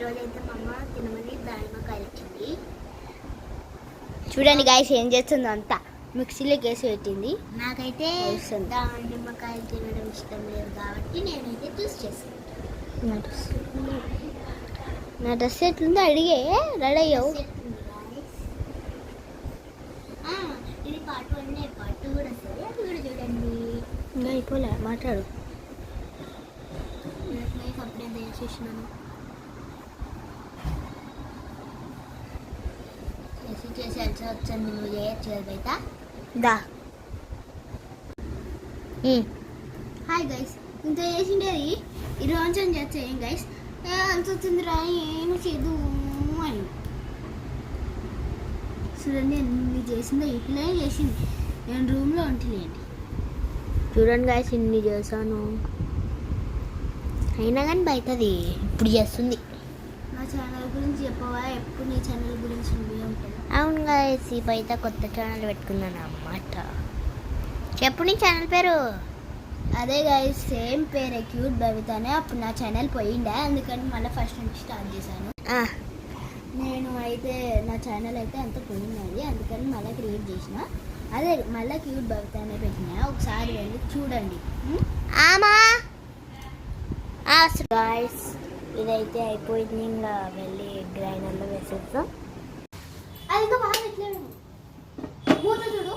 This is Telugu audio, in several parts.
ఈరోజైతే మా అమ్మ తినమని దానిమ్మకాయలు ఇచ్చింది. చూడండి గాయస్ ఏం చేస్తుందో అంతా మిక్సీలోకి వేసి పెట్టింది. నాకైతే దానిమ్మకాయలు తినడం ఇష్టం లేదు కాబట్టి నేనైతే జ్యూస్ చేసుకుంటాను. నా డ్రెస్ ఎట్లుందో అడిగే రెడీ అయ్యావు. ఇది పార్ట్ 1 పార్ట్ 2 కూడా వస్తుంది, అది కూడా చూడండి. ఇంకా అయిపోలే మాట్లాడు. అప్పుడే చేసేసినాను, చేసి వచ్చాను. నువ్వు చేయొచ్చు కదా బయట. దా హాయ్ గైస్, ఇంత చేసిండేది ఈరోజు అని చేస్తాం గైస్. అంత వచ్చింది రా ఏం చేదు అని చూడండి. ఎన్ని చేసిందో ఇట్లా చేసింది. నేను రూమ్లో ఉంటలేండి. చూడండి గాయస్ ఇన్ని చేశాను, అయినా కానీ బయటది ఇప్పుడు చేస్తుంది. నా ఛానల్ గురించి చెప్పవా? ఎప్పుడు నీ ఛానల్ గురించి ఉంటుంది. అవును గాయస్, ఈ బయట కొత్త ఛానల్ పెట్టుకున్నాను అన్నమాట. చెప్పు నీ ఛానల్ పేరు. అదే గాయస్, సేమ్ పేరే, క్యూట్ భవితనే. అప్పుడు నా ఛానల్ పోయిండే, అందుకని మళ్ళీ ఫస్ట్ నుంచి స్టార్ట్ చేశాను. నేను అయితే నా ఛానల్ అయితే అంత పోయినది, అందుకని మళ్ళీ క్రియేట్ చేసిన. అదే మళ్ళీ క్యూట్ భవితనే పెట్టిన. ఒకసారి వెళ్ళి చూడండి. గాయస్ ఇదైతే అయిపోయింది. ఇంకా వెళ్ళి గ్రైండర్లో వేసేస్తాం. అది ఇంకా బాగా పెట్టలేము. మూత చూడు.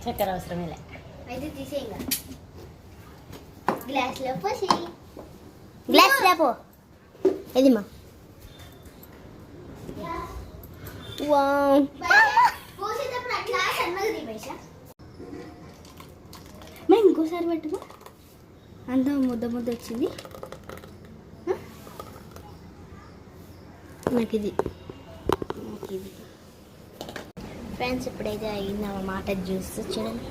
చక్కెర అవసరమే లే. అయితే తీసేయంగా. గ్లాస్లో పోసి. గ్లాస్ లేపో. ఇది మా పోసేటప్పుడు అట్లా సన్నగా తీపేసా. మేము ఇంకోసారి పెట్టుకో. అంతా ముద్ద ముద్ద వచ్చింది. నాకు ఇది ఫ్రెండ్స్ ఇప్పుడైతే అయింది అన్నమాట జ్యూస్. చూడండి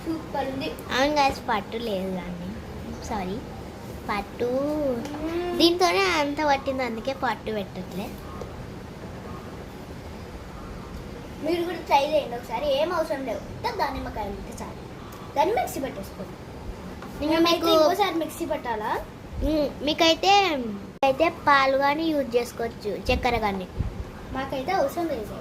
సూపర్ ఉంది. అవును గాయస్ పట్టు లేదు కానీ సారీ పట్టు దీంతోనే అంత పట్టింది, అందుకే పట్టు పెట్టట్లే. మీరు కూడా ట్రై చేయండి ఒకసారి. ఏం అవసరం లేవు, దానిమ్మకాయలు ఉంటే చాలు. దాన్ని మిక్సీ పట్టేసుకోండి. మీకు ఇంకోసారి మిక్సీ పట్టాలా? మీకైతే పాలు కానీ యూజ్ చేసుకోవచ్చు, చక్కెర కానీ. మాకైతే అవసరం లేదు.